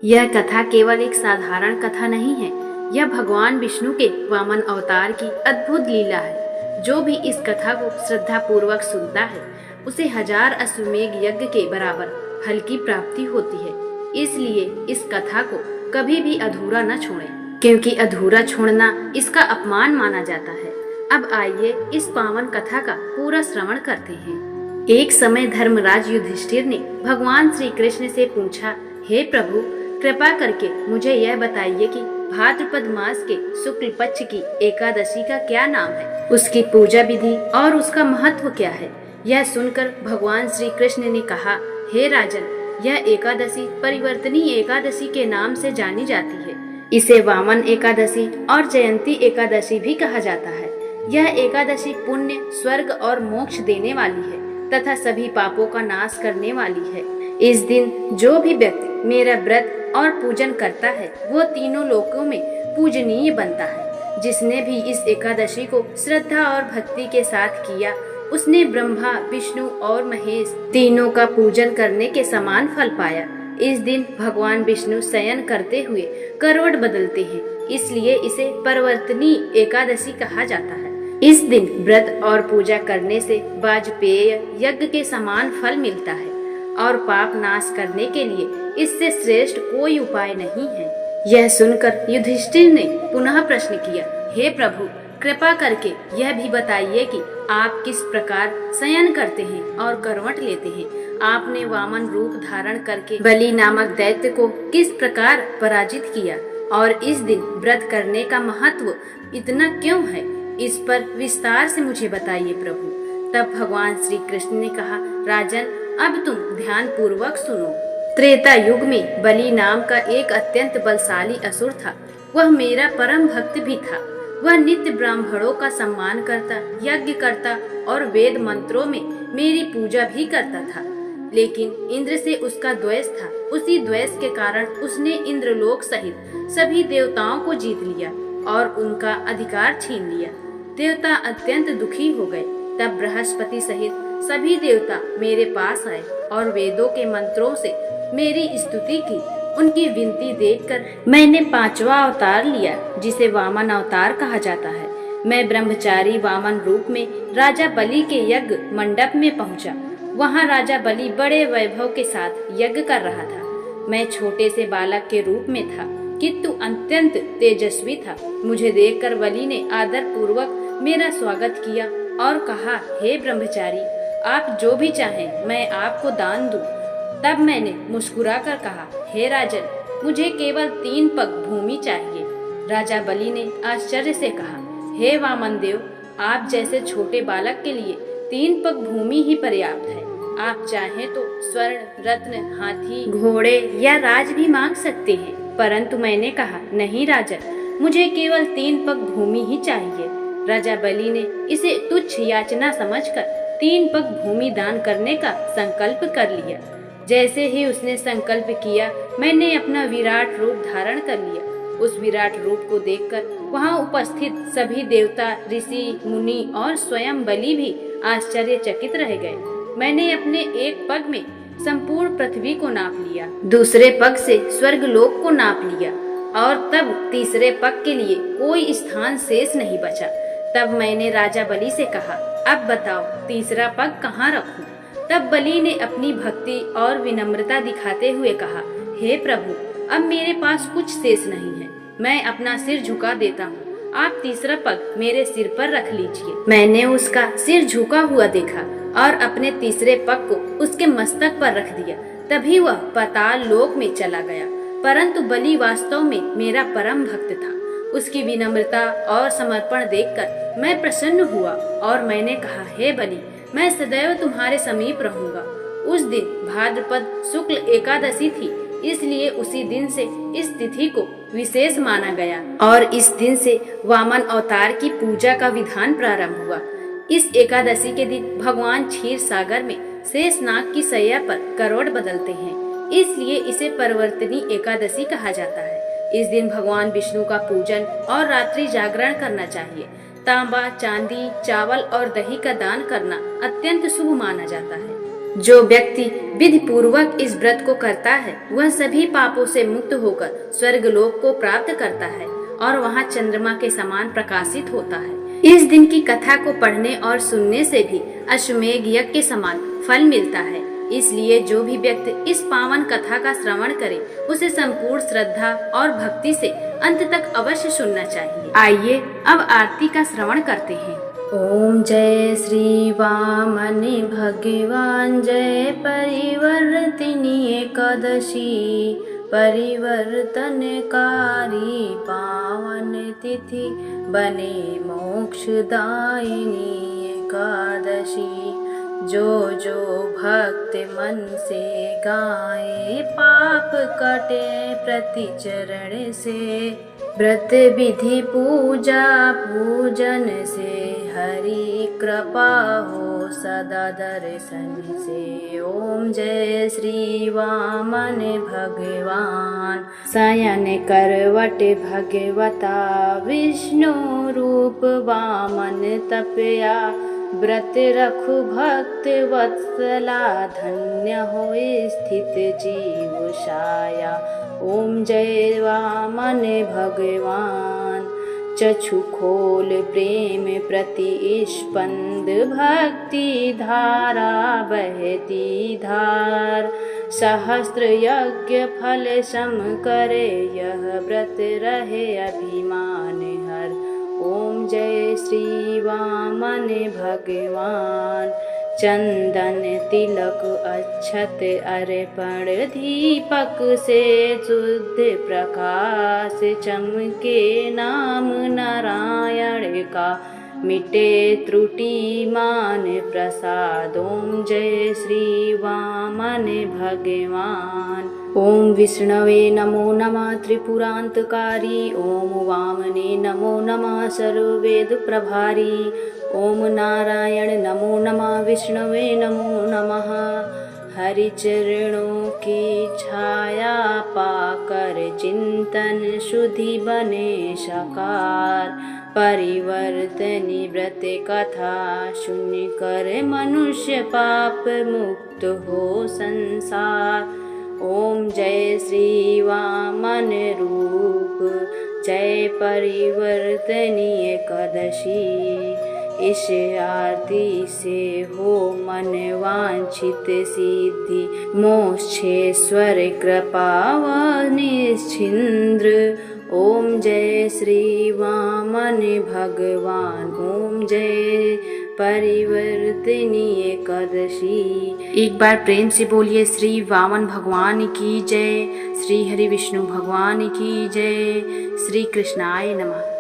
यह कथा केवल एक साधारण कथा नहीं है, यह भगवान विष्णु के वामन अवतार की अद्भुत लीला है। जो भी इस कथा को श्रद्धा पूर्वक सुनता है, उसे 1000 अश्वमेध यज्ञ के बराबर फल की प्राप्ति होती है। इसलिए इस कथा को कभी भी अधूरा न छोड़ें, क्योंकि अधूरा छोड़ना इसका अपमान माना जाता है। अब आइए इस पावन कथा का पूरा श्रवण करते हैं। एक समय धर्मराज युधिष्ठिर ने भगवान श्री कृष्ण से पूछा, हे प्रभु, कृपा करके मुझे यह बताइए कि भाद्रपद मास के शुक्ल पक्ष की एकादशी का क्या नाम है, उसकी पूजा विधि और उसका महत्व क्या है। यह सुनकर भगवान श्री कृष्ण ने कहा, हे राजन, यह एकादशी परिवर्तनी एकादशी के नाम से जानी जाती है। इसे वामन एकादशी और जयंती एकादशी भी कहा जाता है। यह एकादशी पुण्य, स्वर्ग और मोक्ष देने वाली है तथा सभी पापों का नाश करने वाली है। इस दिन जो भी व्यक्ति मेरा व्रत और पूजन करता है, वो तीनों लोकों में पूजनीय बनता है। जिसने भी इस एकादशी को श्रद्धा और भक्ति के साथ किया, उसने ब्रह्मा, विष्णु और महेश तीनों का पूजन करने के समान फल पाया। इस दिन भगवान विष्णु शयन करते हुए करवट बदलते हैं, इसलिए इसे परिवर्तनी एकादशी कहा जाता है। इस दिन व्रत और पूजा करने से वाजपेय यज्ञ के समान फल मिलता है और पाप नाश करने के लिए इससे श्रेष्ठ कोई उपाय नहीं है। यह सुनकर युधिष्ठिर ने पुनः प्रश्न किया, हे प्रभु, कृपा करके यह भी बताइए कि आप किस प्रकार शयन करते हैं और करवट लेते हैं। आपने वामन रूप धारण करके बलि नामक दैत्य को किस प्रकार पराजित किया और इस दिन व्रत करने का महत्व इतना क्यों है, इस पर विस्तार से मुझे बताइए प्रभु। तब भगवान श्री कृष्ण ने कहा, राजन, अब तुम ध्यान पूर्वक सुनो। त्रेता युग में बलि नाम का एक अत्यंत बलशाली असुर था। वह मेरा परम भक्त भी था। वह नित्य ब्राह्मणों का सम्मान करता, यज्ञ करता और वेद मंत्रों में मेरी पूजा भी करता था। लेकिन इंद्र से उसका द्वेष था। उसी द्वेष के कारण उसने इंद्रलोक सहित सभी देवताओं को जीत लिया और उनका अधिकार छीन लिया। देवता अत्यंत दुखी हो गए। तब बृहस्पति सहित सभी देवता मेरे पास आए और वेदों के मंत्रों से मेरी स्तुति की। उनकी विनती देखकर मैंने 5वां अवतार लिया, जिसे वामन अवतार कहा जाता है। मैं ब्रह्मचारी वामन रूप में राजा बलि के यज्ञ मंडप में पहुंचा। वहां राजा बलि बड़े वैभव के साथ यज्ञ कर रहा था। मैं छोटे से बालक के रूप में था, किंतु अत्यंत तेजस्वी था। मुझे देखकर बलि ने आदर पूर्वक मेरा स्वागत किया और कहा, हे ब्रह्मचारी, आप जो भी चाहें मैं आपको दान दूं। तब मैंने मुस्कुराकर कहा, हे राजन, मुझे केवल 3 पग भूमि चाहिए। राजा बलि ने आश्चर्य से कहा, हे वामन देव, आप जैसे छोटे बालक के लिए 3 पग भूमि ही पर्याप्त है। आप चाहें तो स्वर्ण, रत्न, हाथी, घोड़े या राज भी मांग सकते हैं। परंतु मैंने कहा, नहीं राजन, मुझे केवल 3 पग भूमि ही चाहिए। राजा बलि ने इसे तुच्छ याचना समझकर 3 पग भूमि दान करने का संकल्प कर लिया। जैसे ही उसने संकल्प किया, मैंने अपना विराट रूप धारण कर लिया। उस विराट रूप को देखकर वहां उपस्थित सभी देवता, ऋषि, मुनि और स्वयं बलि भी आश्चर्यचकित रह गए। मैंने अपने एक पग में संपूर्ण पृथ्वी को नाप लिया, दूसरे पग से स्वर्ग लोक को नाप लिया और तब तीसरे पग के लिए कोई स्थान शेष नहीं बचा। तब मैंने राजा बलि से कहा, अब बताओ तीसरा पग कहाँ रखूं? तब बलि ने अपनी भक्ति और विनम्रता दिखाते हुए कहा, हे प्रभु, अब मेरे पास कुछ शेष नहीं है। मैं अपना सिर झुका देता हूँ। आप तीसरा पग मेरे सिर पर रख लीजिए। मैंने उसका सिर झुका हुआ देखा और अपने तीसरे पग को उसके मस्तक पर रख दिया। तभी वह पाताल लोक में चला गया। परंतु बलि वास्तव में मेरा परम भक्त था। उसकी विनम्रता और समर्पण देखकर मैं प्रसन्न हुआ और मैंने कहा, हे बलि, मैं सदैव तुम्हारे समीप रहूंगा। उस दिन भाद्रपद शुक्ल एकादशी थी, इसलिए उसी दिन से इस तिथि को विशेष माना गया और इस दिन से वामन अवतार की पूजा का विधान प्रारंभ हुआ। इस एकादशी के दिन भगवान क्षीर सागर में शेषनाग की शैया पर करवट बदलते हैं, इसलिए इसे परिवर्तनी एकादशी कहा जाता है। इस दिन भगवान विष्णु का पूजन और रात्रि जागरण करना चाहिए। तांबा, चांदी, चावल और दही का दान करना अत्यंत शुभ माना जाता है। जो व्यक्ति विधि पूर्वक इस व्रत को करता है वह सभी पापों से मुक्त होकर स्वर्ग लोक को प्राप्त करता है और वहाँ चंद्रमा के समान प्रकाशित होता है। इस दिन की कथा को पढ़ने और सुनने से भी अश्वमेध यज्ञ के समान फल मिलता है। इसलिए जो भी व्यक्ति इस पावन कथा का श्रवण करे उसे संपूर्ण श्रद्धा और भक्ति से अंत तक अवश्य सुनना चाहिए। आइए अब आरती का श्रवण करते हैं। ओम जय श्री वामन भगवान, जय परिवर्तिनी एकादशी, परिवर्तनकारी पावन तिथि बने मोक्षदायिनी एकादशी। जो जो भक्त मन से गाए पाप कटे प्रति चरण से। व्रत विधि पूजा पूजन से हरि कृपा हो सदा दर्शन से। ओम जय श्री वामन भगवान, शयन करवट भगवता विष्णु रूप वामन तपया। व्रत रखु भक्त वत्सला, धन्य हो स्थित जीव छाया। ओम जय वामन भगवान, चक्षु खोल प्रेम प्रति स्पंद, भक्ति धारा बहती धार। सहस्त्र यज्ञ फल सम करे, यह व्रत रहे अभिमान हर। ओम जय श्री वामन भगवान, चंदन तिलक अक्षत अर्पण, दीपक से शुद्ध प्रकाश चमके। नाम नारायण का मिटे त्रुटि मान प्रसाद। ओम जय श्री वामन भगवान। ओम विष्णवे नमो नमः त्रिपुरांतकारी, ओम वामने नमो नमः सर्ववेद प्रभारी। ओम नारायण नमो नमः, विष्णवे नमो नमः। हरि चरणों की छाया पाकर चिंतन शुद्धि बने साकार। परिवर्तनी व्रत कथा सुन कर मनुष्य पाप मुक्त हो संसार। ओम जय श्री वामन रूप, जय परिवर्तनी एकादशी। इस आरती से हो मन वांछित सिद्धि, मोक्षेश्वर कृपा व निश्चिंद्र। ओम जय श्री वामन भगवान, ओम जय परिवर्तिनी एकादशी। एक बार प्रेम से बोलिए श्री वामन भगवान की जय, श्री हरि विष्णु भगवान की जय। श्री कृष्णाय नमः।